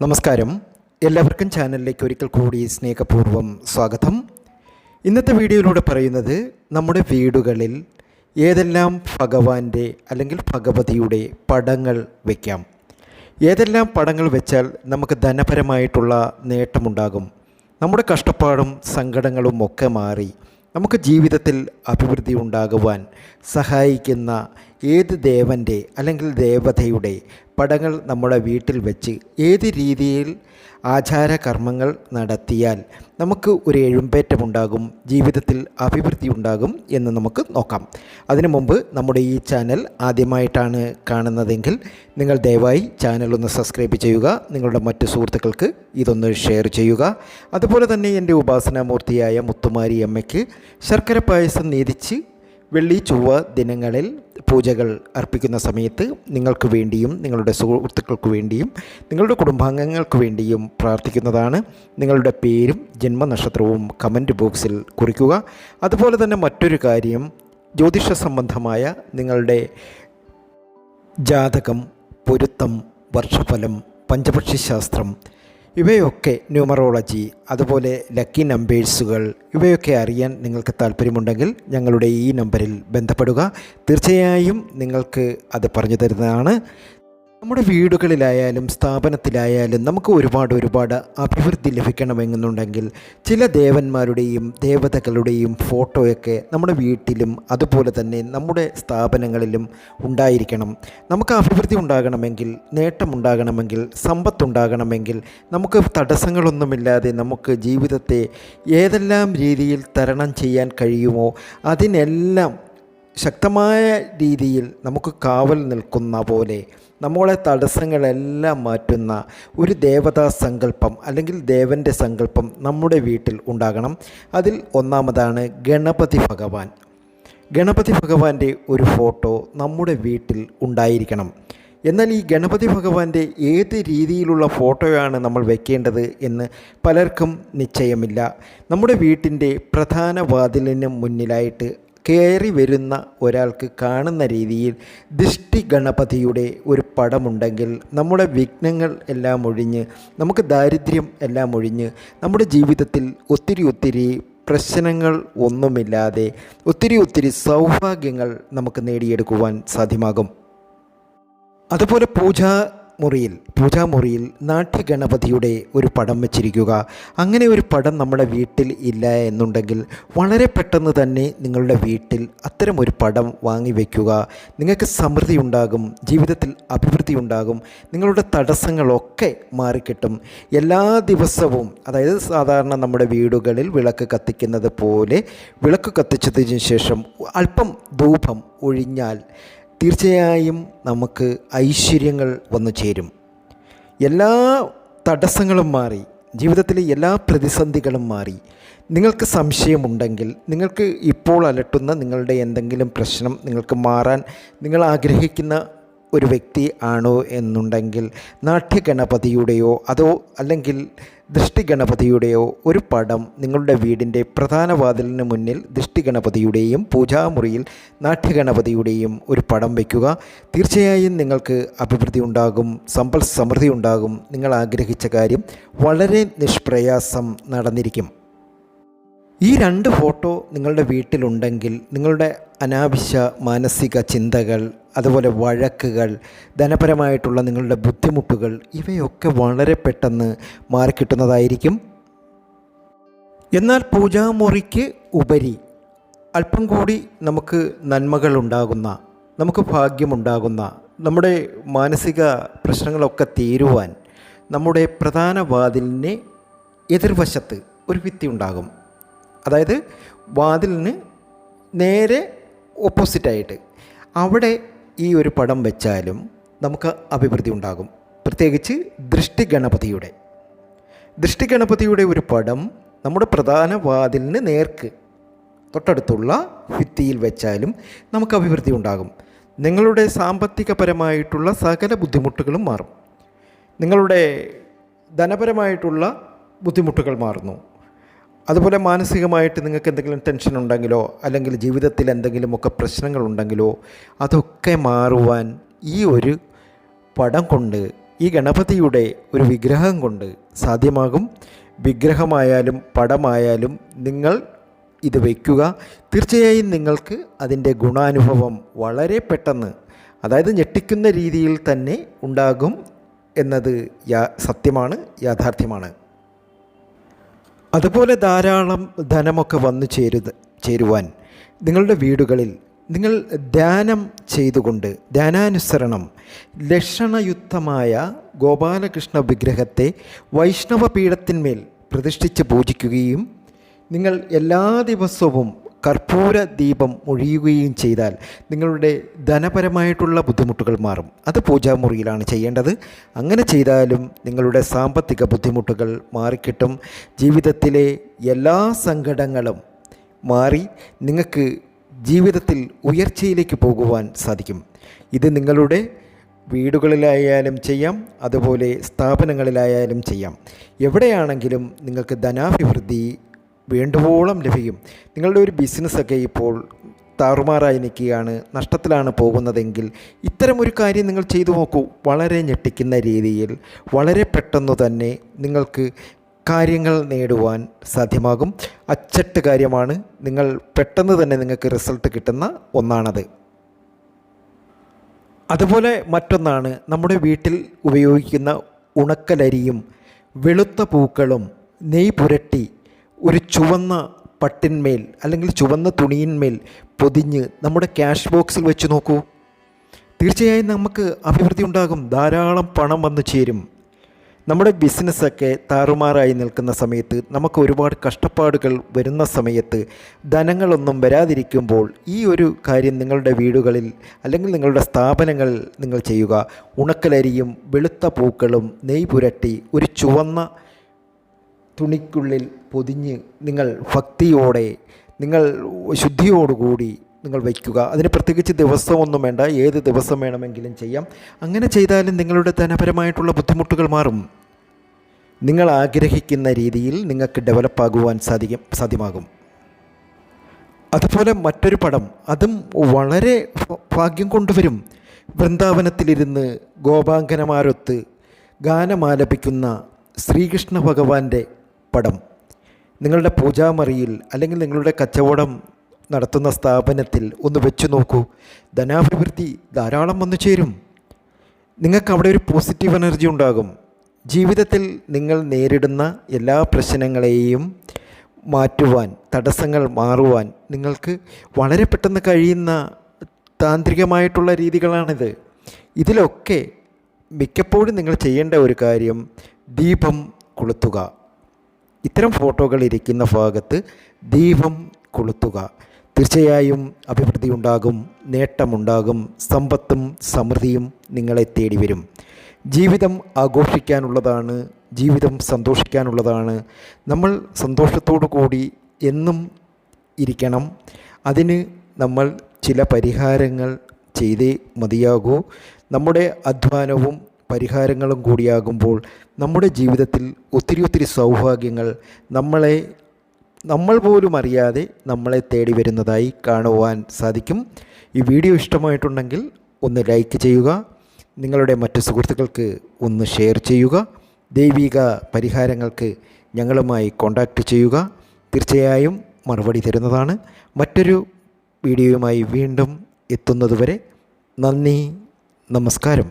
നമസ്കാരം, എല്ലാവർക്കും ചാനലിലേക്ക് ഒരിക്കൽ കൂടി സ്നേഹപൂർവ്വം സ്വാഗതം. ഇന്നത്തെ വീഡിയോയിലൂടെ പറയുന്നത് നമ്മുടെ വീടുകളിൽ ഏതെല്ലാം ഭഗവാന്റെ അല്ലെങ്കിൽ ഭഗവതിയുടെ പടങ്ങൾ വയ്ക്കാം, ഏതെല്ലാം പടങ്ങൾ വെച്ചാൽ നമുക്ക് ധനപരമായിട്ടുള്ള നേട്ടമുണ്ടാകും, നമ്മുടെ കഷ്ടപ്പാടും സങ്കടങ്ങളും ഒക്കെ മാറി നമുക്ക് ജീവിതത്തിൽ അഭിവൃദ്ധി ഉണ്ടാകുവാൻ സഹായിക്കുന്ന ഏത് ദേവൻ്റെ അല്ലെങ്കിൽ ദേവതയുടെ പടങ്ങൾ നമ്മുടെ വീട്ടിൽ വെച്ച് ഏത് രീതിയിൽ ആചാരകർമ്മങ്ങൾ നടത്തിയാൽ നമുക്ക് ഒരു എഴുമ്പേറ്റമുണ്ടാകും, ജീവിതത്തിൽ അഭിവൃദ്ധി ഉണ്ടാകും എന്ന് നമുക്ക് നോക്കാം. അതിനു മുമ്പ് നമ്മുടെ ഈ ചാനൽ ആദ്യമായിട്ടാണ് കാണുന്നതെങ്കിൽ നിങ്ങൾ ദയവായി ചാനൽ ഒന്ന് സബ്സ്ക്രൈബ് ചെയ്യുക, നിങ്ങളുടെ മറ്റ് സുഹൃത്തുക്കൾക്ക് ഇതൊന്ന് ഷെയർ ചെയ്യുക. അതുപോലെ തന്നെ എൻ്റെ ഉപാസനാമൂർത്തിയായ മുത്തുമാരി അമ്മയ്ക്ക് ശർക്കര പായസം നേദിച്ച് വെള്ളി ചൊവ്വ ദിനങ്ങളിൽ പൂജകൾ അർപ്പിക്കുന്ന സമയത്ത് നിങ്ങൾക്ക് വേണ്ടിയും നിങ്ങളുടെ സുഹൃത്തുക്കൾക്ക് വേണ്ടിയും നിങ്ങളുടെ കുടുംബാംഗങ്ങൾക്ക് വേണ്ടിയും പ്രാർത്ഥിക്കുന്നതാണ്. നിങ്ങളുടെ പേരും ജന്മനക്ഷത്രവും കമൻറ്റ് ബോക്സിൽ കുറിക്കുക. അതുപോലെ തന്നെ മറ്റൊരു കാര്യം, ജ്യോതിഷ സംബന്ധമായ നിങ്ങളുടെ ജാതകം, പൊരുത്തം, വർഷഫലം, പഞ്ചപക്ഷി ശാസ്ത്രം ഇവയൊക്കെ, ന്യൂമറോളജി, അതുപോലെ ലക്കി നമ്പേഴ്സുകൾ ഇവയൊക്കെ അറിയാൻ നിങ്ങൾക്ക് താല്പര്യമുണ്ടെങ്കിൽ ഞങ്ങളുടെ ഈ നമ്പറിൽ ബന്ധപ്പെടുക. തീർച്ചയായും നിങ്ങൾക്ക് അത് പറഞ്ഞു തരുന്നതാണ്. നമ്മുടെ വീടുകളിലായാലും സ്ഥാപനത്തിലായാലും നമുക്ക് ഒരുപാട് അഭിവൃദ്ധി ലഭിക്കണമെന്നുണ്ടെങ്കിൽ ചില ദേവന്മാരുടെയും ദേവതകളുടെയും ഫോട്ടോയൊക്കെ നമ്മുടെ വീട്ടിലും അതുപോലെ തന്നെ നമ്മുടെ സ്ഥാപനങ്ങളിലും ഉണ്ടായിരിക്കണം. നമുക്ക് അഭിവൃദ്ധി ഉണ്ടാകണമെങ്കിൽ, നേട്ടമുണ്ടാകണമെങ്കിൽ, സമ്പത്തുണ്ടാകണമെങ്കിൽ, നമുക്ക് തടസ്സങ്ങളൊന്നുമില്ലാതെ നമുക്ക് ജീവിതത്തെ ഏതെല്ലാം രീതിയിൽ തരണം ചെയ്യാൻ കഴിയുമോ അതിനെല്ലാം ശക്തമായ രീതിയിൽ നമുക്ക് കാവൽ നിൽക്കുന്ന പോലെ നമ്മളെ തടസ്സങ്ങളെല്ലാം മാറ്റുന്ന ഒരു ദേവതാ സങ്കല്പം അല്ലെങ്കിൽ ദേവൻ്റെ സങ്കല്പം നമ്മുടെ വീട്ടിൽ ഉണ്ടാകണം. അതിൽ ഒന്നാമതാണ് ഗണപതി ഭഗവാൻ. ഗണപതി ഭഗവാന്റെ ഒരു ഫോട്ടോ നമ്മുടെ വീട്ടിൽ ഉണ്ടായിരിക്കണം. എന്നാൽ ഈ ഗണപതി ഭഗവാന്റെ ഏത് രീതിയിലുള്ള ഫോട്ടോയാണ് നമ്മൾ വെക്കേണ്ടത് എന്ന് പലർക്കും നിശ്ചയമില്ല. നമ്മുടെ വീട്ടിൻ്റെ പ്രധാന വാതിലിന് മുന്നിലായിട്ട് കയറി വരുന്ന ഒരാൾക്ക് കാണുന്ന രീതിയിൽ ദിഷ്ടി ഗണപതിയുടെ ഒരു പടമുണ്ടെങ്കിൽ നമ്മുടെ വിഘ്നങ്ങൾ എല്ലാം ഒഴിഞ്ഞ്, നമുക്ക് ദാരിദ്ര്യം എല്ലാം ഒഴിഞ്ഞ്, നമ്മുടെ ജീവിതത്തിൽ ഒത്തിരി പ്രശ്നങ്ങൾ ഒന്നുമില്ലാതെ ഒത്തിരി സൗഭാഗ്യങ്ങൾ നമുക്ക് നേടിയെടുക്കുവാൻ സാധ്യമാകും. അതുപോലെ പൂജാമുറിയിൽ നാട്യഗണപതിയുടെ ഒരു പടം വെച്ചിരിക്കുക. അങ്ങനെ ഒരു പടം നമ്മുടെ വീട്ടിൽ ഇല്ല എന്നുണ്ടെങ്കിൽ വളരെ പെട്ടെന്ന് തന്നെ നിങ്ങളുടെ വീട്ടിൽ അത്തരം ഒരു പടം വാങ്ങി വയ്ക്കുക. നിങ്ങൾക്ക് സമൃദ്ധി ഉണ്ടാകും, ജീവിതത്തിൽ അഭിവൃദ്ധി ഉണ്ടാകും, നിങ്ങളുടെ തടസ്സങ്ങളൊക്കെ മാറിക്കിട്ടും. എല്ലാ ദിവസവും, അതായത് സാധാരണ നമ്മുടെ വീടുകളിൽ വിളക്ക് കത്തിക്കുന്നത് പോലെ വിളക്ക് കത്തിച്ചതിന് ശേഷം അല്പം ധൂപം ഒഴിഞ്ഞാൽ തീർച്ചയായും നമുക്ക് ഐശ്വര്യങ്ങൾ വന്നു ചേരും. എല്ലാ തടസ്സങ്ങളും മാറി, ജീവിതത്തിലെ എല്ലാ പ്രതിസന്ധികളും മാറി. നിങ്ങൾക്ക് സംശയമുണ്ടെങ്കിൽ, നിങ്ങൾക്ക് ഇപ്പോൾ അലട്ടുന്ന നിങ്ങളുടെ എന്തെങ്കിലും പ്രശ്നം നിങ്ങൾക്ക് മാറാൻ നിങ്ങൾ ആഗ്രഹിക്കുന്ന ഒരു വ്യക്തി ആണോ എന്നുണ്ടെങ്കിൽ നാട്യഗണപതിയുടെയോ അല്ലെങ്കിൽ ദൃഷ്ടിഗണപതിയുടെയോ ഒരു പടം നിങ്ങളുടെ വീടിൻ്റെ പ്രധാന വാതിലിന് മുന്നിൽ ദൃഷ്ടിഗണപതിയുടെയും പൂജാമുറിയിൽ നാട്യഗണപതിയുടെയും ഒരു പടം വയ്ക്കുക. തീർച്ചയായും നിങ്ങൾക്ക് അഭിവൃദ്ധി ഉണ്ടാകും, സമ്പൽ സമൃദ്ധി ഉണ്ടാകും. നിങ്ങൾ ആഗ്രഹിച്ച കാര്യം വളരെ നിഷ്പ്രയാസം നടന്നിരിക്കും. ഈ 2 ഫോട്ടോ നിങ്ങളുടെ വീട്ടിലുണ്ടെങ്കിൽ നിങ്ങളുടെ അനാവശ്യ മാനസിക ചിന്തകൾ, അതുപോലെ വഴക്കുകൾ, ധനപരമായിട്ടുള്ള നിങ്ങളുടെ ബുദ്ധിമുട്ടുകൾ ഇവയൊക്കെ വളരെ പെട്ടെന്ന് മാറിക്കിട്ടുന്നതായിരിക്കും. എന്നാൽ പൂജാമുറിക്ക് ഉപരി അല്പം കൂടി നമുക്ക് നന്മകൾ ഉണ്ടാകുന്ന, നമുക്ക് ഭാഗ്യമുണ്ടാകുന്ന, നമ്മുടെ മാനസിക പ്രശ്നങ്ങളൊക്കെ തീരുവാൻ നമ്മുടെ പ്രധാന വാതിലിന് എതിർവശത്ത് ഒരു ഭിത്തി ഉണ്ടാകും. അതായത് വാതിലിന് നേരെ ഓപ്പോസിറ്റായിട്ട് അവിടെ ഈ ഒരു പടം വെച്ചാലും നമുക്ക് അഭിവൃദ്ധി ഉണ്ടാകും. പ്രത്യേകിച്ച് ദൃഷ്ടിഗണപതിയുടെ ഒരു പടം നമ്മുടെ പ്രധാന വാതിലിന് നേർക്ക് തൊട്ടടുത്തുള്ള ഭിത്തിയിൽ വെച്ചാലും നമുക്ക് അഭിവൃദ്ധി ഉണ്ടാകും. നിങ്ങളുടെ സാമ്പത്തികപരമായിട്ടുള്ള സകല ബുദ്ധിമുട്ടുകളും മാറും. നിങ്ങളുടെ ധനപരമായിട്ടുള്ള ബുദ്ധിമുട്ടുകൾ മാറുന്നു. അതുപോലെ മാനസികമായിട്ട് നിങ്ങൾക്ക് എന്തെങ്കിലും ടെൻഷൻ ഉണ്ടെങ്കിലോ അല്ലെങ്കിൽ ജീവിതത്തിൽ എന്തെങ്കിലുമൊക്കെ പ്രശ്നങ്ങളുണ്ടെങ്കിലോ അതൊക്കെ മാറുവാൻ ഈ ഒരു പടം കൊണ്ട് ഈ ഗണപതിയുടെ ഒരു വിഗ്രഹം കൊണ്ട് സാധ്യമാകും. വിഗ്രഹമായാലും പടമായാലും നിങ്ങൾ ഇത് വയ്ക്കുക. തീർച്ചയായും നിങ്ങൾക്ക് അതിൻ്റെ ഗുണാനുഭവം വളരെ പെട്ടെന്ന്, അതായത് ഞെട്ടിക്കുന്ന രീതിയിൽ തന്നെ ഉണ്ടാകും എന്നത് സത്യമാണ്, യാഥാർത്ഥ്യമാണ്. അതുപോലെ ധാരാളം ധനമൊക്കെ വന്നു ചേരുവാൻ നിങ്ങളുടെ വീടുകളിൽ നിങ്ങൾ ധ്യാനം ചെയ്തുകൊണ്ട്, ധ്യാനാനുസരണം ലക്ഷണയുക്തമായ ഗോപാലകൃഷ്ണ വിഗ്രഹത്തെ വൈഷ്ണവ പീഠത്തിന്മേൽ പ്രതിഷ്ഠിച്ച് പൂജിക്കുകയും നിങ്ങൾ എല്ലാ ദിവസവും കർപ്പൂര ദീപം ഒഴിയുകയും ചെയ്താൽ നിങ്ങളുടെ ധനപരമായിട്ടുള്ള ബുദ്ധിമുട്ടുകൾ മാറും. അത് പൂജാമുറിയിലാണ് ചെയ്യേണ്ടത്. അങ്ങനെ ചെയ്താലും നിങ്ങളുടെ സാമ്പത്തിക ബുദ്ധിമുട്ടുകൾ മാറിക്കിട്ടും. ജീവിതത്തിലെ എല്ലാ സങ്കടങ്ങളും മാറി നിങ്ങൾക്ക് ജീവിതത്തിൽ ഉയർച്ചയിലേക്ക് പോകുവാൻ സാധിക്കും. ഇത് നിങ്ങളുടെ വീടുകളിലായാലും ചെയ്യാം, അതുപോലെ സ്ഥാപനങ്ങളിലായാലും ചെയ്യാം. എവിടെയാണെങ്കിലും നിങ്ങൾക്ക് ധനാഭിവൃദ്ധി വേണ്ടുവോളം ലഭിക്കും. നിങ്ങളുടെ ഒരു ബിസിനസ്സൊക്കെ ഇപ്പോൾ താറുമാറായി നിൽക്കുകയാണ്, നഷ്ടത്തിലാണ് പോകുന്നതെങ്കിൽ ഇത്തരമൊരു കാര്യം നിങ്ങൾ ചെയ്തു നോക്കൂ. വളരെ ഞെട്ടിക്കുന്ന രീതിയിൽ വളരെ പെട്ടെന്ന് തന്നെ നിങ്ങൾക്ക് കാര്യങ്ങൾ നേടുവാൻ സാധ്യമാകും. അച്ചട്ട് കാര്യമാണ്. നിങ്ങൾ പെട്ടെന്ന് തന്നെ നിങ്ങൾക്ക് റിസൾട്ട് കിട്ടുന്ന ഒന്നാണത്. അതുപോലെ മറ്റൊന്നാണ് നമ്മുടെ വീട്ടിൽ ഉപയോഗിക്കുന്ന ഉണക്കലരിയും വെളുത്ത പൂക്കളും നെയ് പുരട്ടി ഒരു ചുവന്ന പട്ടിന്മേൽ അല്ലെങ്കിൽ ചുവന്ന തുണിയിന്മേൽ പൊതിഞ്ഞ് നമ്മുടെ ക്യാഷ് ബോക്സിൽ വെച്ച് നോക്കൂ. തീർച്ചയായും നമുക്ക് അഭിവൃദ്ധി ഉണ്ടാകും. ധാരാളം പണം വന്നു ചേരും. നമ്മുടെ ബിസിനസ്സൊക്കെ താറുമാറായി നിൽക്കുന്ന സമയത്ത്, നമുക്ക് ഒരുപാട് കഷ്ടപ്പാടുകൾ വരുന്ന സമയത്ത്, ധനങ്ങളൊന്നും വരാതിരിക്കുമ്പോൾ ഈ ഒരു കാര്യം നിങ്ങളുടെ വീടുകളിൽ അല്ലെങ്കിൽ നിങ്ങളുടെ സ്ഥാപനങ്ങളിൽ നിങ്ങൾ ചെയ്യുക. ഉണക്കലരിയും വെളുത്ത പൂക്കളും നെയ് പുരട്ടി ഒരു ചുവന്ന തുണിക്കുള്ളിൽ പൊതിഞ്ഞ് നിങ്ങൾ ഭക്തിയോടെ, നിങ്ങൾ ശുദ്ധിയോടുകൂടി നിങ്ങൾ വയ്ക്കുക. അതിന് പ്രത്യേകിച്ച് ദിവസമൊന്നും വേണ്ട, ഏത് ദിവസം വേണമെങ്കിലും ചെയ്യാം. അങ്ങനെ ചെയ്താലും നിങ്ങളുടെ ധനപരമായിട്ടുള്ള ബുദ്ധിമുട്ടുകൾ മാറും. നിങ്ങൾ ആഗ്രഹിക്കുന്ന രീതിയിൽ നിങ്ങൾക്ക് ഡെവലപ്പാകുവാൻ സാധ്യമാകും. അതുപോലെ മറ്റൊരു പടം, അതും വളരെ ഭാഗ്യം കൊണ്ടുവരും. വൃന്ദാവനത്തിലിരുന്ന് ഗോപാങ്കനമാരൊത്ത് ഗാനമാലപിക്കുന്ന ശ്രീകൃഷ്ണ ഭഗവാന്റെ പടം നിങ്ങളുടെ പൂജാമുറിയിൽ അല്ലെങ്കിൽ നിങ്ങളുടെ കച്ചവടം നടത്തുന്ന സ്ഥാപനത്തിൽ ഒന്ന് വെച്ച് നോക്കൂ. ധനാഭിവൃദ്ധി ധാരാളം വന്നു ചേരും. നിങ്ങൾക്ക് അവിടെ ഒരു പോസിറ്റീവ് എനർജി ഉണ്ടാകും. ജീവിതത്തിൽ നിങ്ങൾ നേരിടുന്ന എല്ലാ പ്രശ്നങ്ങളെയും മാറ്റുവാൻ, തടസ്സങ്ങൾ മാറുവാൻ നിങ്ങൾക്ക് വളരെ പെട്ടെന്ന് കഴിയുന്ന താന്ത്രികമായിട്ടുള്ള രീതികളാണിത്. ഇതിലൊക്കെ മിക്കപ്പോഴും നിങ്ങൾ ചെയ്യേണ്ട ഒരു കാര്യം ദീപം കൊളുത്തുക. ഇത്തരം ഫോട്ടോകൾ ഇരിക്കുന്ന ഭാഗത്ത് ദീപം കൊളുത്തുക. തീർച്ചയായും അഭിവൃദ്ധി ഉണ്ടാകും, നേട്ടമുണ്ടാകും, സമ്പത്തും സമൃദ്ധിയും നിങ്ങളെ തേടി വരും. ജീവിതം ആഘോഷിക്കാനുള്ളതാണ്, ജീവിതം സന്തോഷിക്കാനുള്ളതാണ്. നമ്മൾ സന്തോഷത്തോടു കൂടി എന്നും ഇരിക്കണം. അതിന് നമ്മൾ ചില പരിഹാരങ്ങൾ ചെയ്തേ മതിയാകൂ. നമ്മുടെ അധ്വാനവും പരിഹാരങ്ങളും കൂടിയാകുമ്പോൾ നമ്മുടെ ജീവിതത്തിൽ ഒത്തിരി സൗഭാഗ്യങ്ങൾ നമ്മൾ പോലും അറിയാതെ നമ്മളെ തേടി വരുന്നതായി കാണുവാൻ സാധിക്കും. ഈ വീഡിയോ ഇഷ്ടമായിട്ടുണ്ടെങ്കിൽ ഒന്ന് ലൈക്ക് ചെയ്യുക. നിങ്ങളുടെ മറ്റു സുഹൃത്തുക്കൾക്ക് ഒന്ന് ഷെയർ ചെയ്യുക. ദൈവിക പരിഹാരങ്ങൾക്ക് ഞങ്ങളുമായി കോൺടാക്റ്റ് ചെയ്യുക. തീർച്ചയായും മറുപടി തരുന്നതാണ്. മറ്റൊരു വീഡിയോയുമായി വീണ്ടും എത്തുന്നതുവരെ നന്ദി, നമസ്കാരം.